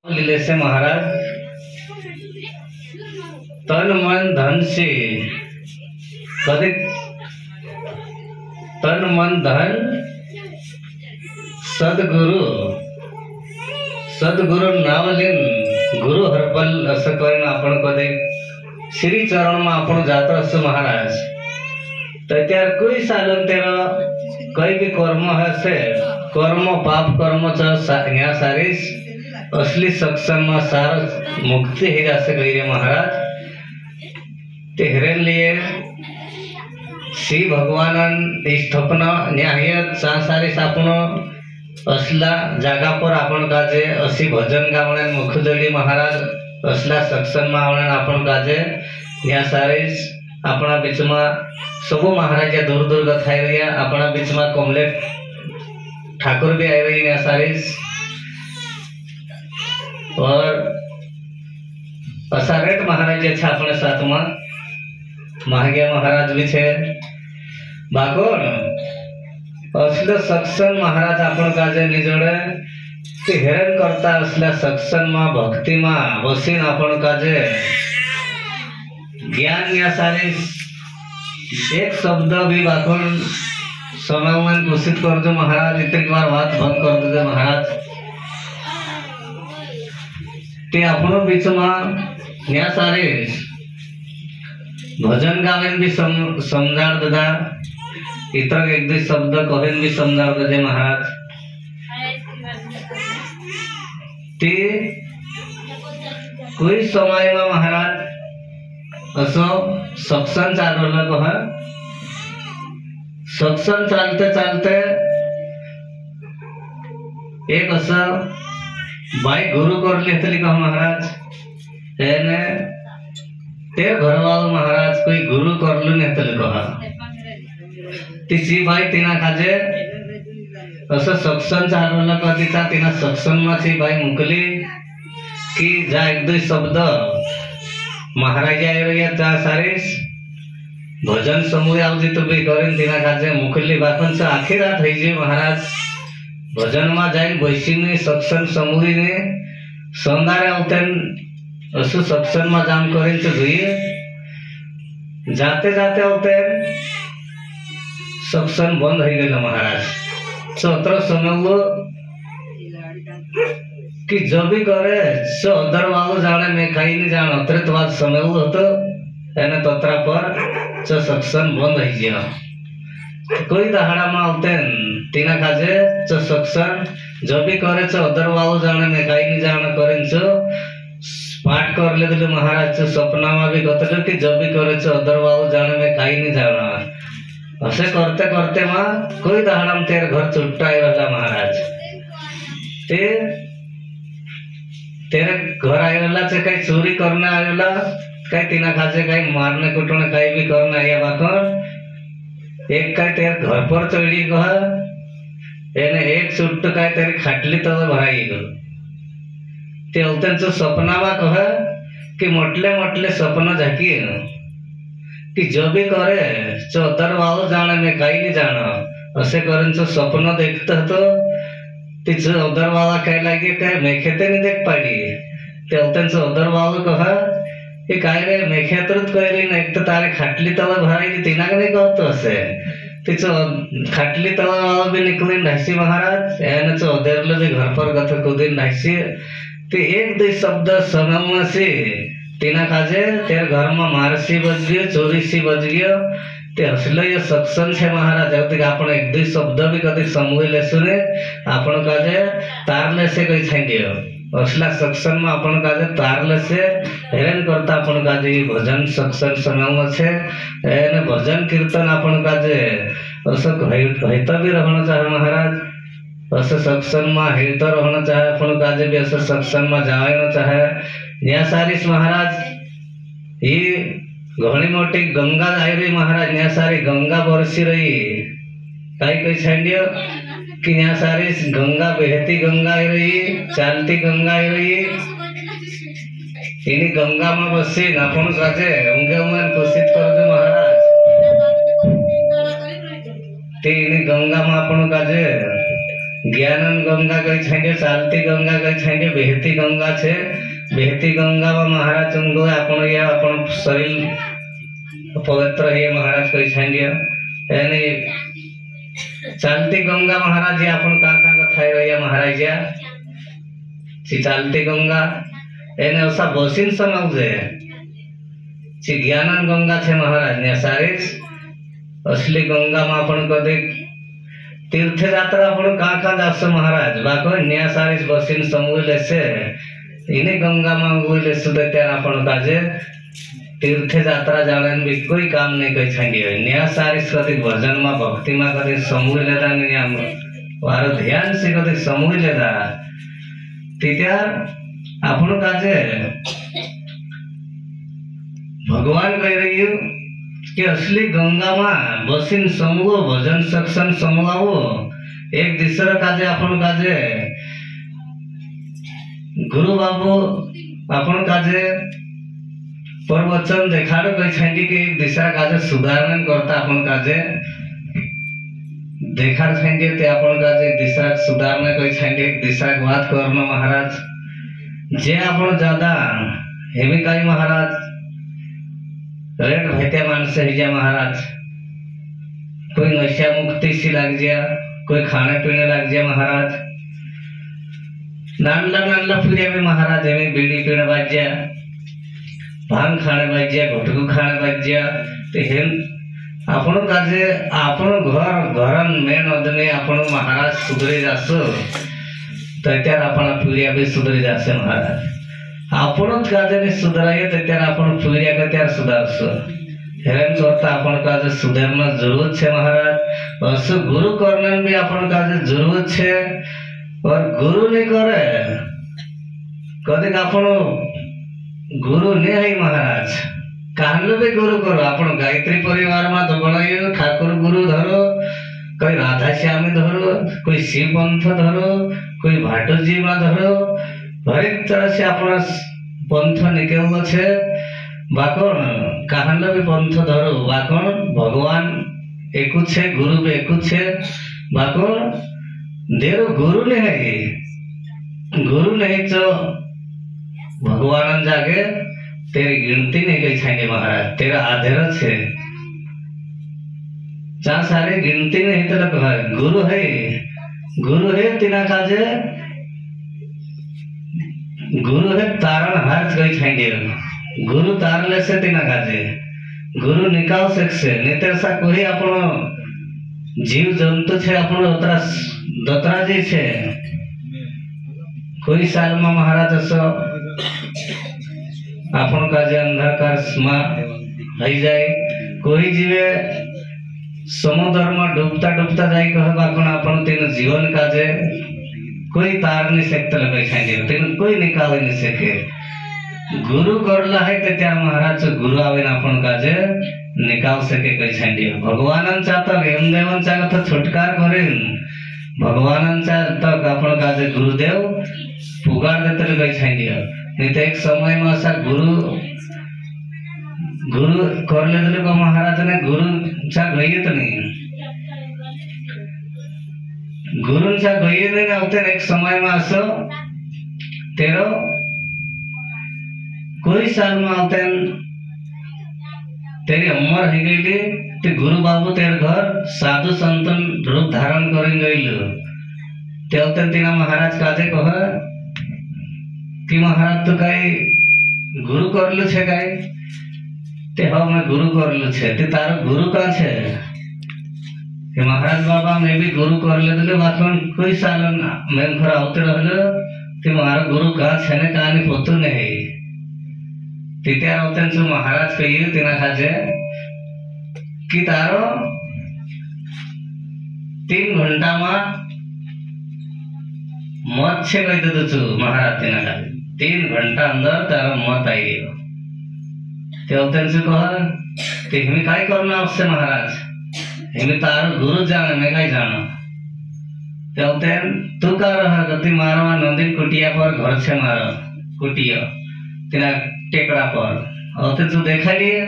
लीले से महाराज तन मन धन से कभी तन मन धन सद्गुरु सद्गुरु नावलीन गुरु हरपल असं करीन आपण कधी श्री चरण में आपण जात असो महाराज तर त्यार कोई सालन तेरा कई भी कर्म हसे कर्म पाप कर्म या सारीस असली सत्संग में सार मुक्ति ही जा सके महाराज ते हिरन लिए श्री भगवान स्थापन न्याय सारीस आपण असला जागा पर आपण काजे असी भजन गावणे मुखदली महाराज असला सत्संग में आवणे आपण काजे या सारीस अपना बीच में सब महाराज दूर दूर गथाई रही अपना बीच में कमले ठाकुर भी आई रही है सारीस और असारेट महाराज अच्छा अपने साथ में महाज्ञा महाराज भी छे बाकोन असले सत्संग महाराज अपन काजे निजोड़े ते हेरन करता असले सत्संग में भक्ति में बसीन अपन काजे ज्ञान या सारीस एक शब्द भी बाकोन समय में घोषित कर दो महाराज इतनी बार बात बंद कर दो महाराज ते अपनो बीच में या सारे भजन गावेन भी समझाड़ ददा इतर एक दो शब्द कहेन भी समझाड़ दे महाराज ते कोई समय में महाराज असो सत्संग चालू कह सत्संग चालते चालते एक असा बाई गुरु करली हतली कह महाराज तेने ते घरवाल महाराज कोई गुरु करलू ने हतली कह तिची बाई तिना काजे असं सत्संग चालवलं कधीचा तिना सत्संग ची बाई मुकली की जा एक दो शब्द महाराज या सारीस भजन समूह आवजी तो भी करें तिना काजे मुकली बापन से आखिर रात है जी महाराज भजन में जाए बैसी सत्संग समूह ने सौंदारे आवतन असु सत्संग में जाम करें तो जाते जाते आवते सत्संग बंद हो गया महाराज सो अतर समय वो कि जो भी करे सो अदर वालों जाने में कहीं नहीं जान अतिरिक्त बात समय वो तो एने तोतरा पर सो सत्संग बंद हो गया कोई दहाड़ा में आवते तीना काजे चो सत्संग जो भी करे चो अदर वालों जाने में कहीं नहीं जान करें चो पाठ कर ले तो महाराज चो सपना में भी कहते कि जो भी करे चो अदर वालों जाने में कहीं नहीं जाना ऐसे करते करते माँ कोई दहाड़ा में तेरे घर चुट्टा ही रहा महाराज तेरे घर आएला से कहीं चोरी करने आएला कहीं तीना खासे कहीं मारने कुटने कहीं भी करने आया बाकर एक कहीं तेरे घर पर चढ़ी कह एने एक चुट्ट कहीं तेरी खाटली तो भराई गो ते उतन जो सपना में कह कि मोटले मोटले सपना झाकी कि जो भी करे जो अदर वालों जाने में कहीं नहीं जाना ऐसे करें जो सपना देखते तो तिच उधर वाला कह लगे कह मेखेते नहीं देख पाड़ी ते उतन से उधर वालों कहा कि काय रे मेखेतरत कह रही ना एक तो तारे खाटली तवा भराई दी तीना का नहीं कहतो से तिच खाटली तवा वाला भी निकले ढासी महाराज एने चो उधर ले भी घर पर गथ कुदिन ढासी ते एक दो शब्द समय से तीना काजे तेरे घर में मारसी बज गयो चोरी सी बज गयो ते असले ये सत्संग है महाराज जब आपण एक दो शब्द भी कभी समूह ले सुने आपण काजे तारले से कोई छांडियो असला सत्संग में आपण काजे तारले से हेरन करता आपण काजे भजन सत्संग समय में छे एने भजन कीर्तन आपण काजे असक हईता भी रहना चाहे महाराज असं सत्संग में हिलता रहना चाहे अपन काजे भी असं सत्संग में जाना चाहे या सारीस महाराज ये घनी मोटी गंगा आई रही महाराज या सारी गंगा बरसी रही कई कई छांडियो कि यहाँ सारी गंगा बहती गंगा आई रही चालती गंगा आई रही इन्हीं गंगा में बसी अपन काजे उनके मन घोषित कर दे महाराज ते इन्हीं गंगा में अपन काजे ज्ञानन गंगा गई छे चालती गंगा गई छे बेहती गंगा छे बेहती गंगा व महाराज तुमको आपण ये आपण शरीर पवित्र है महाराज कही छे यानी चालती गंगा महाराज ये आपण का थाई रहिया महाराज या ची चालती गंगा एने असा बसीन समझे ची ज्ञानन गंगा छे महाराज ने सारीच असली गंगा में आपण कदे तीर्थ यात्रा आपण का जास महाराज बाको न्या सारीच बसीन समूले से इने गंगा में गुले सुदे त्यार आपण काजे तीर्थ यात्रा जाने भी कोई काम नहीं कही छांडियो न्या सारीच कदे भजन में भक्ति में कदे समूले दा ने आम वारो ध्यान से कदे समूले दा त्यार आपण काजे भगवान कह रही हो कि असली गंगा में बसीन समूह भजन सत्संग समूह एक दूसरा काजे अपन काजे गुरु बाबू अपन काजे प्रवचन देखाड़ कही कि एक दूसरा काजे सुधारण करता अपन काजे देखाड़ ते अपन काजे एक दूसरा सुधारण कही एक दूसरा बात करना महाराज जे अपन ज्यादा हेमी काई महाराज रेड भैत्या मानस है महाराज कोई नशा मुक्ति सी लग जा कोई खाने पीने लग जा महाराज नानला नानला फिर में महाराज में बीड़ी पीने बज जा भांग खाने बज जा गुटखू खाने बज जा तो हेम आपण काजे आपण घर घरन मेन अदने आपण महाराज सुधरी जासो तो त्यार आपण पीड़िया भी सुधरी जासे महाराज आपण काजे सुधराये तो त्यार आपण पीड़िया के त्यार सुधारसो हेरन करता आपण काजे सुधारना जरूरत छे महाराज असो गुरु करना भी आपण काजे जरूरत छे और गुरु नहीं करे कदे आपण गुरु नहीं है महाराज काहले भी गुरु करो आपण गायत्री परिवार में तो बनायो ठाकुर गुरु धरो कोई राधा श्यामी धरो कोई शिव पंथ धरो कोई भाटोजी में धरो हरेक तरह से अपना पंथ निकल छे बाकन काहले भी पंथ धरो बाकन भगवान एकु छे गुरु भी एकु छे बाकन देरो गुरु नहीं तो भगवान जागे तेरी गिनती नहीं कही छाएंगे महाराज तेरा आधेर छे जहाँ सारे गिनती नहीं तो गुरु है तिना काजे गुरु है तारण हार गई छाएंगे गुरु तारले से तिना काजे गुरु निकाल सकसे नेतेसा कोई अपन जीव जंतु छे अपन दतरा जी छे कोई साल में महाराज सो अपन काजे अंधकार स्मा हई जाए कोई जीवे समुद्र में डूबता डूबता जाए कह अपन तीन जीवन काजे कोई तार नहीं सकते लगे छाएंगे तीन कोई निकाल नहीं सके गुरु करला है ते त्या महाराज गुरु आवे अपन काजे निकाल सके कही छाएंगे भगवान चाहता हेमदेवन चाहता छुटकार करें भगवान तक अपन काजे गुरुदेव पुकार देते लगे छाएंगे नहीं तो एक समय में ऐसा गुरु कर ले को महाराज ने गुरु चा गई तो नहीं गुरु चा गई नहीं होते एक समय में असो तेरो कोई साल में आते तेरी उम्र हो गई ते गुरु बाबू तेरे घर साधु संतन रूप धारण कर गई ते तीना महाराज काजे कह कि महाराज तो कई गुरु करलु छे कई ते हाँ मैं गुरु करलु छे ते तारो गुरु का छे कि महाराज बाबा मैं भी गुरु कर ले दिले बाकन कोई साल मैं घर आते रहले ते मारो गुरु का छे ने कहानी पोतु नहीं तित्या होते जो महाराज कहिए तिना खाजे कि तारो 3 घंटा में मत छे कही दे छु महाराज तिना खाजे 3 घंटा अंदर तारो मत आई गयो ते होते जो कह कि हमें काय करना उससे महाराज हमें तारो गुरु जाने मैं काय जानो ते होते तू का रहा गति मारवा नदी कुटिया पर घर से मारो कुटिया तिना टेकड़ा पर होते तू देखा लिए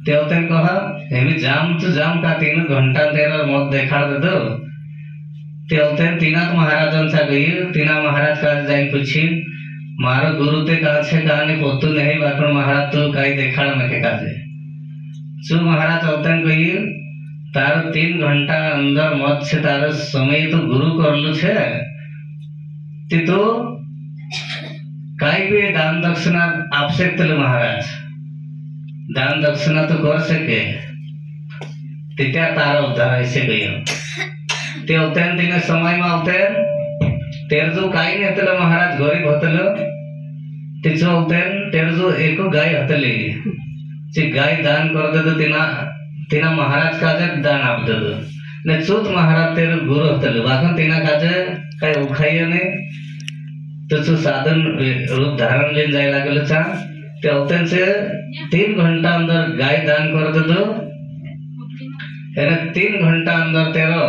ते होते कहा हमें जाम तो जाम का 3 घंटा तेरा मत देखा दे दो ते होते तीनाथ महाराजांचा गई तीना महाराज का जाई पूछी मारो गुरु ते कहा छे कहानी पोतु नहीं बाकण महाराज तू काई देखाड़ में काजे जो महाराज होते गई तार 3 घंटा अंदर मत छे तार समय तो गुरु करलु छे ते तो काई भी दान दक्षिणा आप सकते महाराज दान दक्षिणा तो कर सके त्या तारा उद्धार ऐसे गई ते होते तिने समय में होते तेर जो काही नेतलं महाराज गरीब होतलं तिचं होते तेर जो एक गाय हतली ची गाय दान कर दे तिना तिना महाराज काजे दान आप दे ने चूत महाराज तेर गुरु हतल बाकन तिना काजे काय उखाय ने तसं साधन रूप धारण लेन जाय लागलं चा ते होते से 3 घंटा अंदर गाय दान कर दे तो एने 3 घंटा अंदर तेरो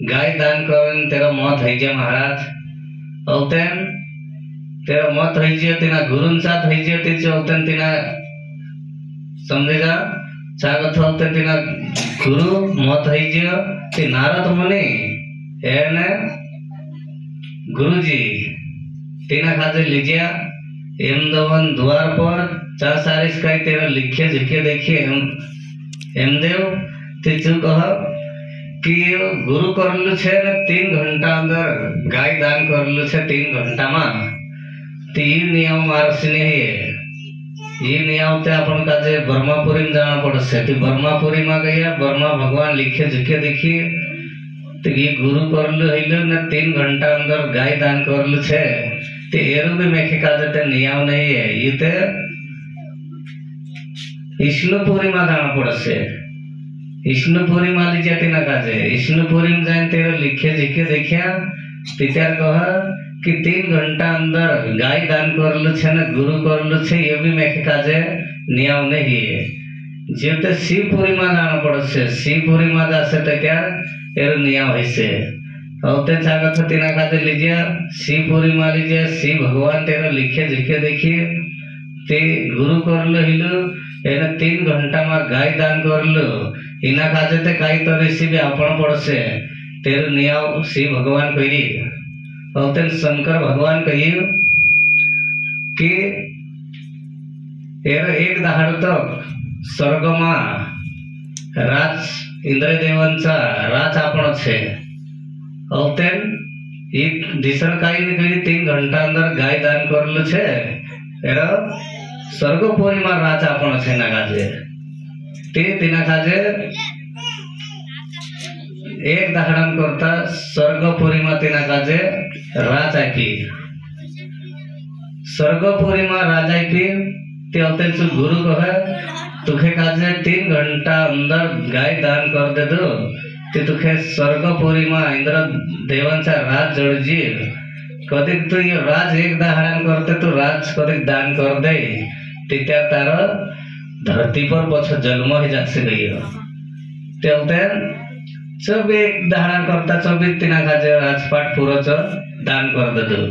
गाय दान करन तेरा मौत है जे महाराज औतन तेरा मौत है जे तिना गुरुन साथ है जे ते औतन तिना समझेगा चागत औतन तिना गुरु मौत है जे ते नारद मुनि एने गुरुजी तिना खाते लीजिया एमदवन द्वार पर 4 सारिस का तेरा लिखे झिके देखिए एमदेव ते चु कह कि गुरु करलु छे ने 3 घंटा अंदर गाय दान करलु छे 3 घंटा में ती नियम मारसने है ये नियम ते अपन काजे ब्रह्मापुरी में जाना पड़से ती ब्रह्मापुरी में गया ब्रह्मा भगवान लिखे झुके देखिए तो ये गुरु करलु हिलो ने 3 घंटा अंदर गाय दान करलु छे ते एरु भी मेखे काजे ते नियम नहीं है ये ते विष्णुपुरी में जाना पड़से विष्णुपुरी में लीजिए तीना काजे विष्णुपुरी में जाए तेरे लिखे झिके देखिया पितर कह कि 3 घंटा अंदर गाय दान करलु छे ने गुरु करलु छे ये भी मेखे काजे नियम नहीं है जेते शिवपुरी में जाना पड़से शिवपुरी में जासे तो क्या एरो नियम है औते जागत तीना काजे लीजिए शिवपुरी में लीजिए शिव भगवान तेरे लिखे झिके देखिए ते गुरु करलु हिलु एने 3 घंटा में गाय दान करलु इना काजे ते काई तो रेसिपी आपण पड़से तेरे नियम शिव भगवान कही औते शंकर भगवान कही कि एर एक दहाड़ तक स्वर्ग में राज इंद्रदेवांचा राज आपण छे औते एक दिसर काई ने कही 3 घंटा अंदर गाय दान करलु छे एर स्वर्गपुरी में राज आपण छे ना काजे ते तिना काजे एक दहाड़न करता स्वर्गपुरी में तिना काजे राज आईपी स्वर्गपुरी में राज आईपी ते होते गुरु कहे तुखे काजे 3 घंटा अंदर गाय दान कर दे दो ते तुखे स्वर्गपुरी में इंद्र देवांचा राज जड़जी कदी तू ये राज एक दहाड़न करते तो राज कदी दान कर दे तित्या तार धरती पर पछ जन्म ही जासे गई ते होते सब एक दहाड़न करता 24 तिना काजे राजपाट पूरा दान कर दे दो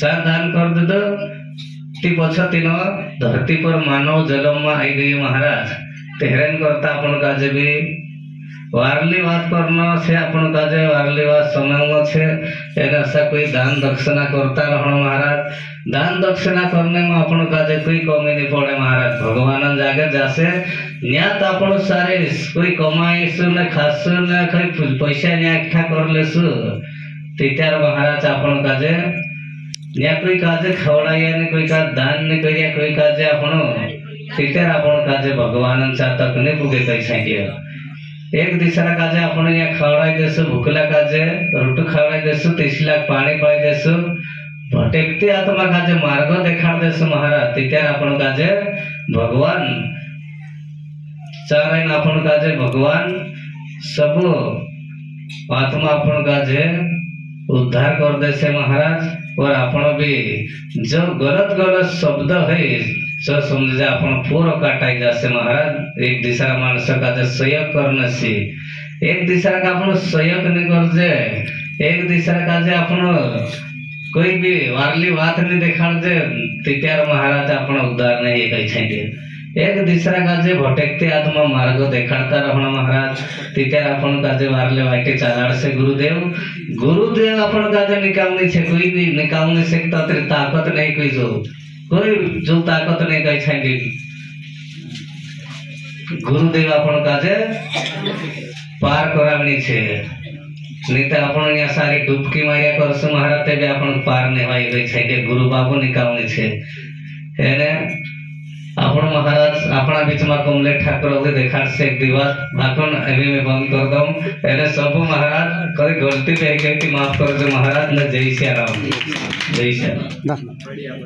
चार दान कर दे दो ती पछ तीन धरती पर मानव जन्म में आई गई महाराज तेहरन करता अपन काजे भी वारली बात करना से अपन काजे वारली बात समय में छे एने ऐसा कोई दान दक्षिणा करता रहना महाराज दान दक्षिणा करने में अपन काजे कोई कमी नहीं पड़े महाराज भगवान जागे जासे न्यात अपन सारे कोई कमाई सु ने खासु ने कोई पैसा न्या इकट्ठा कर लेसु तित्यार महाराज अपन काजे न्या कोई काजे खवड़ाया ने कोई का दान ने करिया कोई काजे अपन तित्यार अपन काजे भगवान चा तक ने पुगे कैसा दिया एक दिसरा काजे आपण या खवड़ाई देसु भूखला काजे रोटू खवड़ाई देसु 30 लाख पानी पाई देसु भटकते आत्मा काजे मार्ग देखाड़ देसु महाराज तित्यार आपण काजे भगवान चारण आपण काजे भगवान सब आत्मा आपण काजे उद्धार कर देसे महाराज और आपण भी जो गलत गलत शब्द है सो समझ जा अपन पूरा काटाई जासे महाराज एक दिशा मानस का जे सहयोग करने से एक दिशा का अपन सहयोग नहीं कर जे एक दिशा का जे अपन कोई भी वारली बात नहीं देखाड़ जे तित्यार महाराज अपन उद्धार नहीं कहि छै एक दिसरा काजे भटकते आत्मा मार्ग देखाड़ता रहना महाराज तित्यार आपण काजे वारले वाटे चालाड़ से गुरुदेव आपण काजे निकालनी छे कोई भी निकाल नहीं सकता तेरी ताकत नहीं कोई जो ताकत नहीं कहीं छाएंगे गुरुदेव आपण काजे पार करावनी छे नहीं तो आपण यहाँ सारी डुबकी मारिया करशु महाराज ते भी आपण पार नहीं वाई गई छे गुरु बाबू निकालनी छे एने आपण महाराज अपना बीच में कमले ठाकुर देखा से एक दिवस बाकन अभी मैं बंद कर दम एने सब महाराज कभी गलती पे गई थी माफ कर दो महाराज न जय श्री राम जय श्री राम।